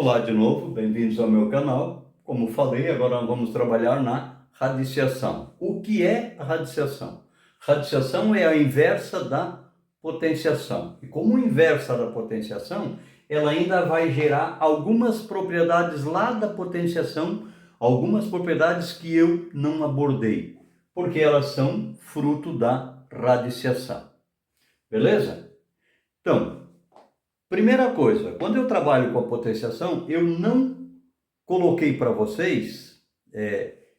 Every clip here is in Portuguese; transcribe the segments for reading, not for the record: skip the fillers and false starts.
Olá de novo, bem-vindos ao meu canal. Como falei, agora nós vamos trabalhar na radiciação. O que é a radiciação? Radiciação é a inversa da potenciação. E como inversa da potenciação, ela ainda vai gerar algumas propriedades lá da potenciação, algumas propriedades que eu não abordei, porque elas são fruto da radiciação. Beleza? Então, primeira coisa, quando eu trabalho com a potenciação, eu não coloquei para vocês,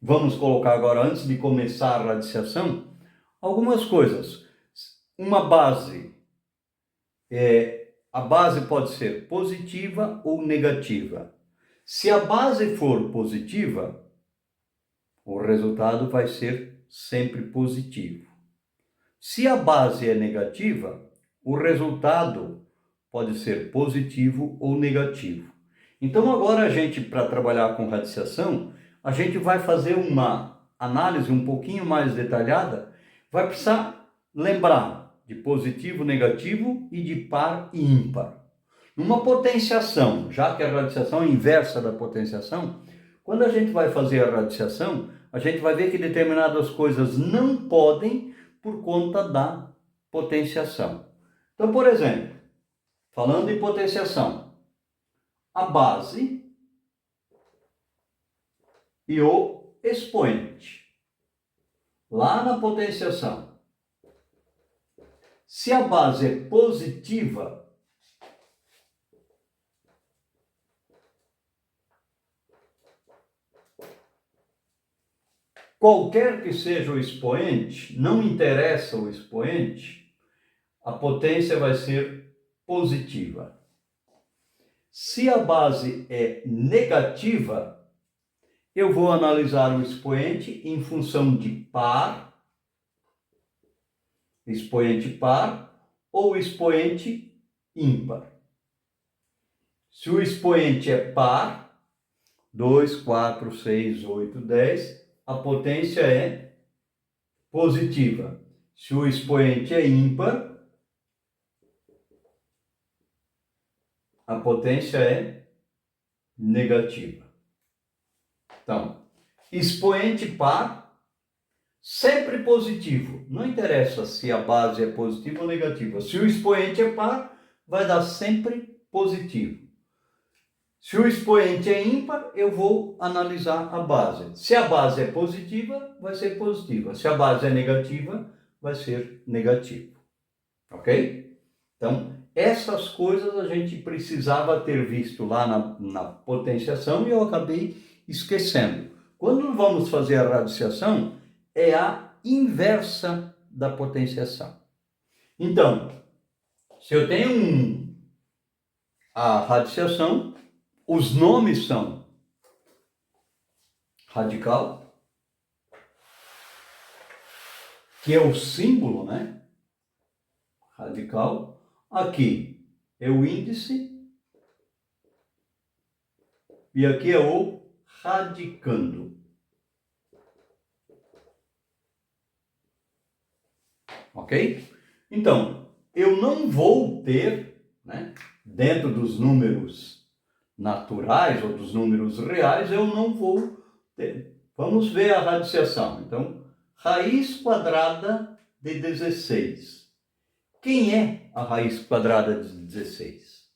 vamos colocar agora, antes de começar a radiciação, algumas coisas. Uma base, a base pode ser positiva ou negativa. Se a base for positiva, o resultado vai ser sempre positivo. Se a base é negativa, o resultado pode ser positivo ou negativo. Então agora para trabalhar com radiciação, a gente vai fazer uma análise um pouquinho mais detalhada, vai precisar lembrar de positivo, negativo e de par e ímpar. Numa potenciação, já que a radiciação é inversa da potenciação, quando a gente vai fazer a radiciação, a gente vai ver que determinadas coisas não podem por conta da potenciação. Então, por exemplo, falando em potenciação, a base e o expoente. Lá na potenciação, se a base é positiva, qualquer que seja o expoente, não interessa o expoente, a potência vai ser positiva. Se a base é negativa, eu vou analisar o expoente em função de par, expoente par ou expoente ímpar. Se o expoente é par, 2, 4, 6, 8, 10, a potência é positiva. Se o expoente é ímpar, a potência é negativa. Então, expoente par, sempre positivo. Não interessa se a base é positiva ou negativa. Se o expoente é par, vai dar sempre positivo. Se o expoente é ímpar, eu vou analisar a base. Se a base é positiva, vai ser positiva. Se a base é negativa, vai ser negativo. Ok? Então, essas coisas a gente precisava ter visto lá na potenciação e eu acabei esquecendo. Quando vamos fazer a radiciação, é a inversa da potenciação. Então, se eu tenho a radiciação, os nomes são radical, que é o símbolo, né? Radical. Aqui é o índice e aqui é o radicando. Ok? Então, eu não vou ter, né, dentro dos números naturais ou dos números reais, eu não vou ter. Vamos ver a radiciação. Então, raiz quadrada de 16. Quem é a raiz quadrada de 16?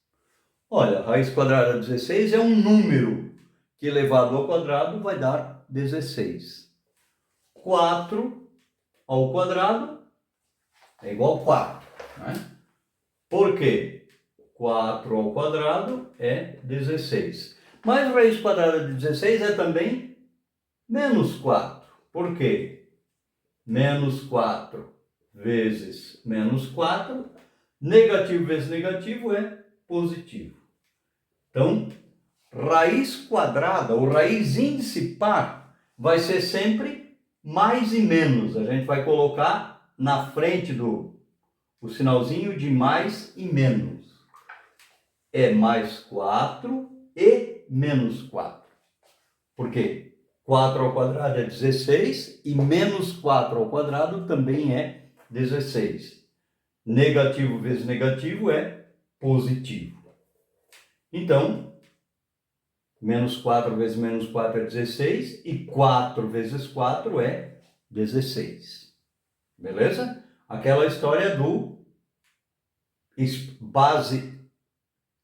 Olha, a raiz quadrada de 16 é um número que elevado ao quadrado vai dar 16. 4 ao quadrado é igual a 4. Né? Por quê? 4 ao quadrado é 16. Mas a raiz quadrada de 16 é também menos 4. Por quê? Menos 4 vezes menos 4, negativo vezes negativo é positivo. Então, raiz quadrada, ou raiz índice par, vai ser sempre mais e menos. A gente vai colocar na frente o sinalzinho de mais e menos. É mais 4 e menos 4. Por quê? 4 ao quadrado é 16 e menos 4 ao quadrado também é 16. Negativo vezes negativo é positivo. Então, Menos 4 vezes menos 4 é 16 e 4 vezes 4 é 16. Beleza? Aquela história do base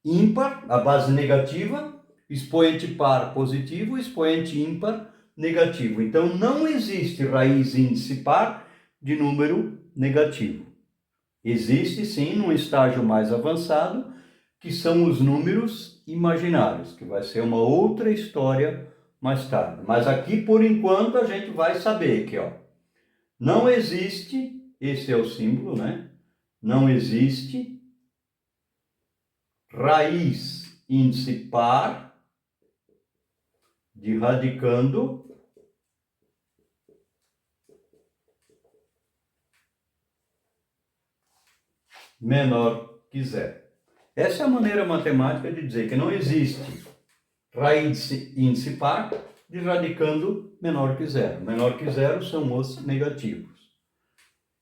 ímpar, a base negativa, expoente par positivo, expoente ímpar negativo. Então, não existe raiz índice par de número negativo. Existe, sim, num estágio mais avançado, que são os números imaginários, que vai ser uma outra história mais tarde. Mas aqui, por enquanto, a gente vai saber que, ó, não existe, esse é o símbolo, né? Não existe raiz índice par de radicando menor que zero. Essa é a maneira matemática de dizer que não existe raiz índice par de radicando menor que zero. Menor que zero são os negativos.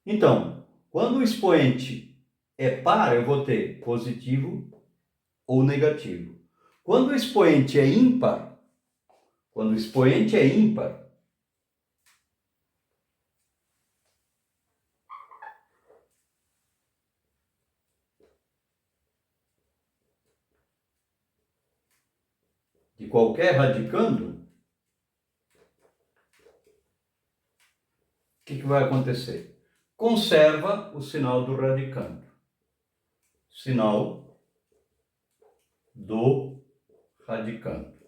Então, quando o expoente é par, eu vou ter positivo ou negativo. Quando o expoente é ímpar, de qualquer radicando, o que vai acontecer? Conserva o sinal do radicando. Sinal do radicando.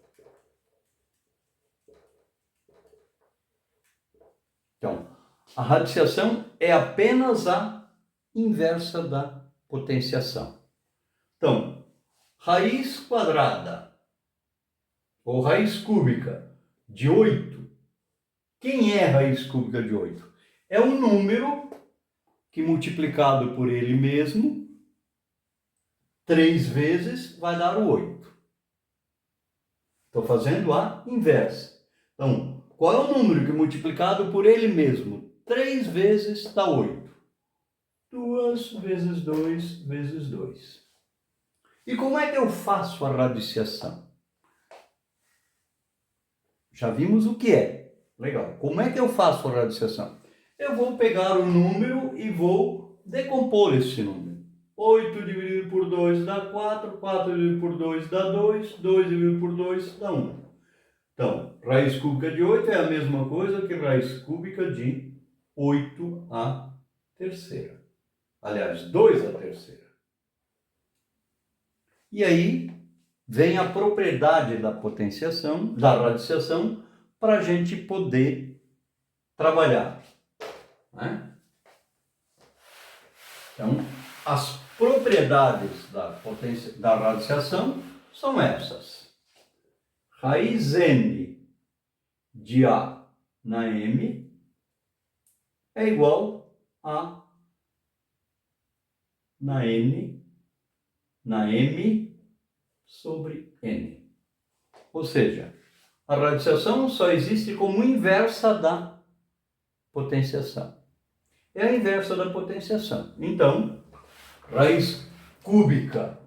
Então, a radiciação é apenas a inversa da potenciação. Então, raiz quadrada ou raiz cúbica de 8. Quem é raiz cúbica de 8? É um número que multiplicado por ele mesmo, 3 vezes vai dar o 8. Estou fazendo a inversa. Então, qual é o número que multiplicado por ele mesmo, 3 vezes dá 8? 2 vezes 2 vezes 2. E como é que eu faço a radiciação? Já vimos o que é. Legal. Como é que eu faço a radiciação? Eu vou pegar o número e vou decompor esse número. 8 dividido por 2 dá 4, 4 dividido por 2 dá 2, 2 dividido por 2 dá 1. Então, raiz cúbica de 8 é a mesma coisa que raiz cúbica de 8 à terceira. Aliás, 2 à terceira. E aí vem a propriedade da potenciação, da radiciação, para a gente poder trabalhar. Né? Então, as propriedades da radiciação são essas. Raiz n de A na M é igual a na M sobre N. Ou seja, a radiciação só existe como inversa da potenciação. É a inversa da potenciação. Então, raiz cúbica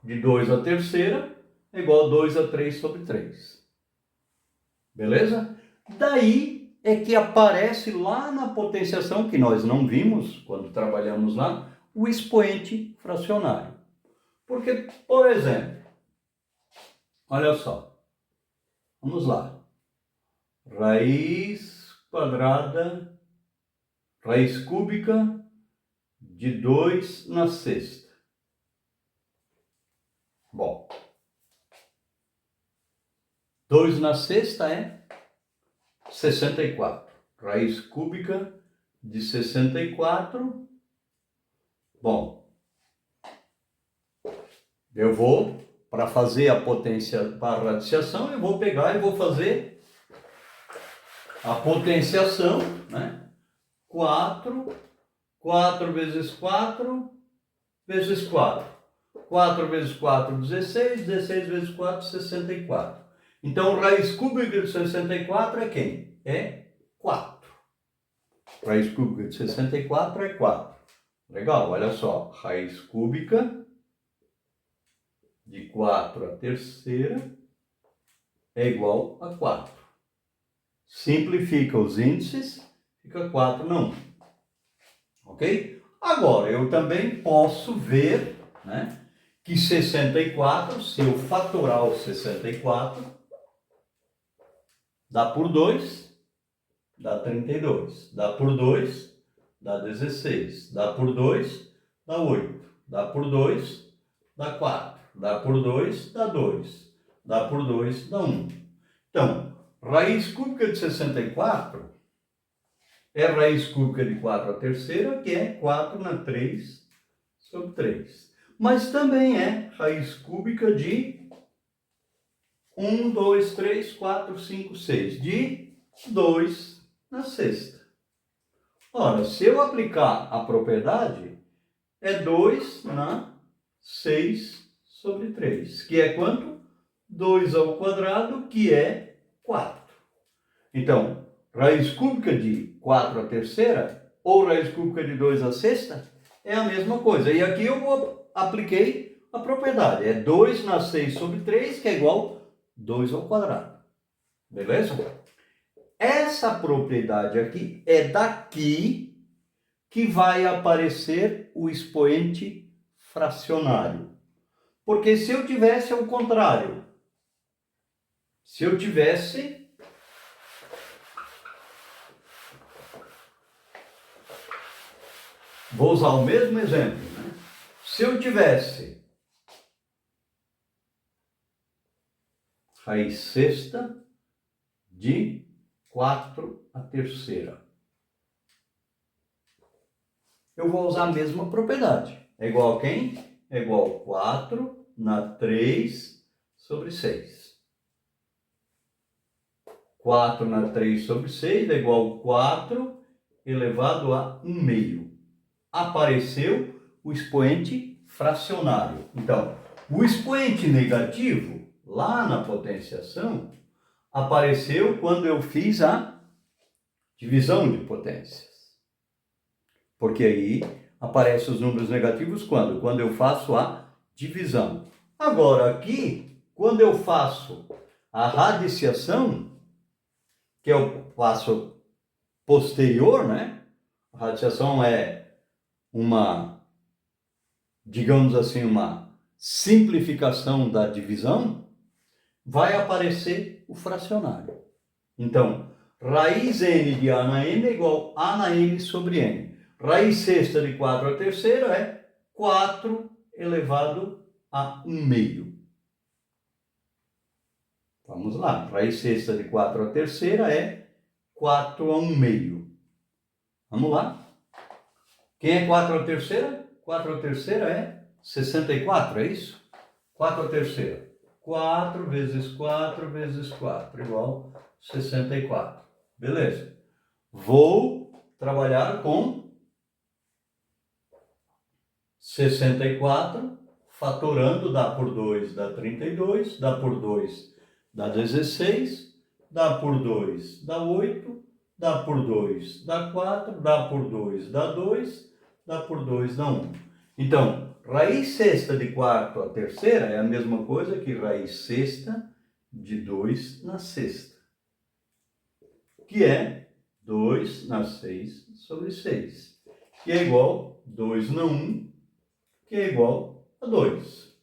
de 2 à terceira é igual a 2 a 3 sobre 3. Beleza? Daí é que aparece lá na potenciação, que nós não vimos quando trabalhamos lá, o expoente fracionário. Porque, por exemplo, olha só, vamos lá. Raiz quadrada, raiz cúbica de 2 na sexta. Bom, 2 na sexta é 64. Raiz cúbica de 64. Bom, eu vou, para fazer a potência, para a radiciação, eu vou pegar e vou fazer a potenciação, né? 4 vezes 4 vezes 4. 4 vezes 4, 16. 16 vezes 4, 64. Então, raiz cúbica de 64 é quem? É 4. Raiz cúbica de 64 é 4. Legal, olha só. Raiz cúbica de 4 à terceira é igual a 4. Simplifica os índices, fica 4 na 1. Ok? Agora, eu também posso ver, né, que 64, se eu fatorar o 64, dá por 2, dá 32. Dá por 2, dá 16. Dá por 2, dá 8. Dá por 2, dá 4. Dá por 2, dá 2. Dá por 2, dá 1. Então, raiz cúbica de 64 é raiz cúbica de 4 à terceira, que é 4 na 3 sobre 3. Mas também é raiz cúbica de 1, 2, 3, 4, 5, 6. De 2 na sexta. Ora, se eu aplicar a propriedade, é 2 na 6 sobre 3. Que é quanto? 2 ao quadrado, que é 4. Então, raiz cúbica de 4 à terceira ou raiz cúbica de 2 à sexta é a mesma coisa. E aqui eu apliquei a propriedade. É 2 na 6 sobre 3, que é igual a 2 ao quadrado. Beleza? Essa propriedade aqui é daqui que vai aparecer o expoente fracionário. Porque se eu tivesse ao contrário, se eu tivesse vou usar o mesmo exemplo, né? Se eu tivesse raiz sexta de 4 à terceira, eu vou usar a mesma propriedade. É igual a quem? É igual a 4 na 3 sobre 6. 4 na 3 sobre 6 é igual a 4 elevado a 1 meio. Apareceu o expoente fracionário. Então, o expoente negativo, lá na potenciação, apareceu quando eu fiz a divisão de potências. Porque aí aparecem os números negativos quando? Quando eu faço a divisão. Agora aqui, quando eu faço a radiciação, que é o passo posterior, né? A radiciação é uma, digamos assim, uma simplificação da divisão, vai aparecer o fracionário. Então, raiz n de a na m é igual a na m sobre n. Raiz sexta de 4 à terceira é 4 elevado a 1 meio. Vamos lá. Raiz sexta de 4 à terceira é 4 a 1 meio. Vamos lá. Quem é 4 à terceira? 4 à terceira é 64, é isso? 4 à terceira. 4 vezes 4 vezes 4 igual a 64. Beleza. Vou trabalhar com 64, fatorando, dá por 2, dá 32, dá por 2, dá 16, dá por 2, dá 8, dá por 2, dá 4, dá por 2, dá 2, dá por 2, dá 1. Então, raiz sexta de 4 à terceira é a mesma coisa que raiz sexta de 2 na sexta, que é 2 na 6 sobre 6, que é igual a 2 na 1, que é igual a 2.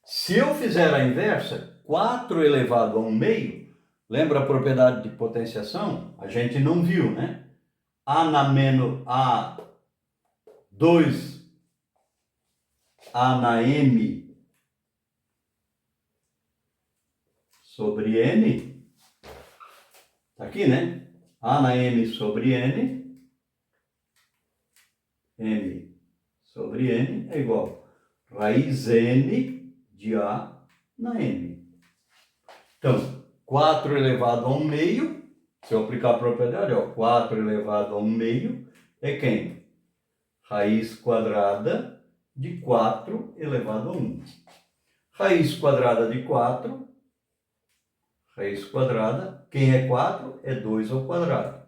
Se eu fizer a inversa, 4 elevado a 1 meio, lembra a propriedade de potenciação? A gente não viu, né? A na menos A 2 A na M sobre N, tá aqui, né? A na M sobre N, M sobre N é igual a raiz N de A na M. Então, 4 elevado a 1 meio, se eu aplicar a propriedade, ó, 4 elevado a 1 meio é quem? Raiz quadrada de 4 elevado a 1. Raiz quadrada de 4, raiz quadrada, quem é 4? É 2 ao quadrado.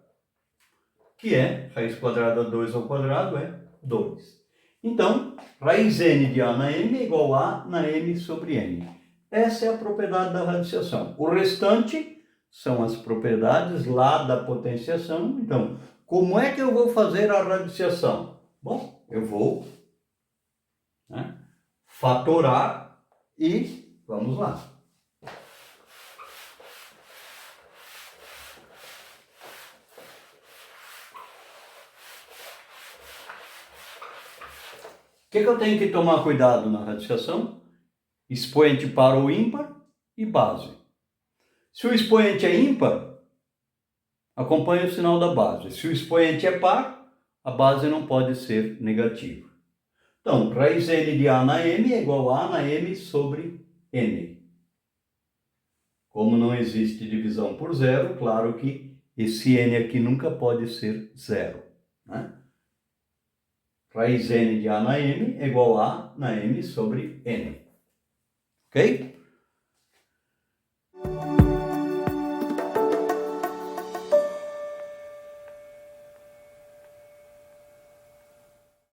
Que é, raiz quadrada de 2 ao quadrado é 2. Então, raiz n de a na m é igual a na m sobre n. Essa é a propriedade da radiciação. O restante são as propriedades lá da potenciação. Então, como é que eu vou fazer a radiciação? Bom, eu vou, né, fatorar e vamos lá. O que eu tenho que tomar cuidado na radiciação? Expoente par ou ímpar e base. Se o expoente é ímpar, acompanhe o sinal da base. Se o expoente é par, a base não pode ser negativa. Então, raiz n de A na M é igual a na M sobre N. Como não existe divisão por zero, claro que esse N aqui nunca pode ser zero, né? Raiz n de A na M é igual a na M sobre N. Ok?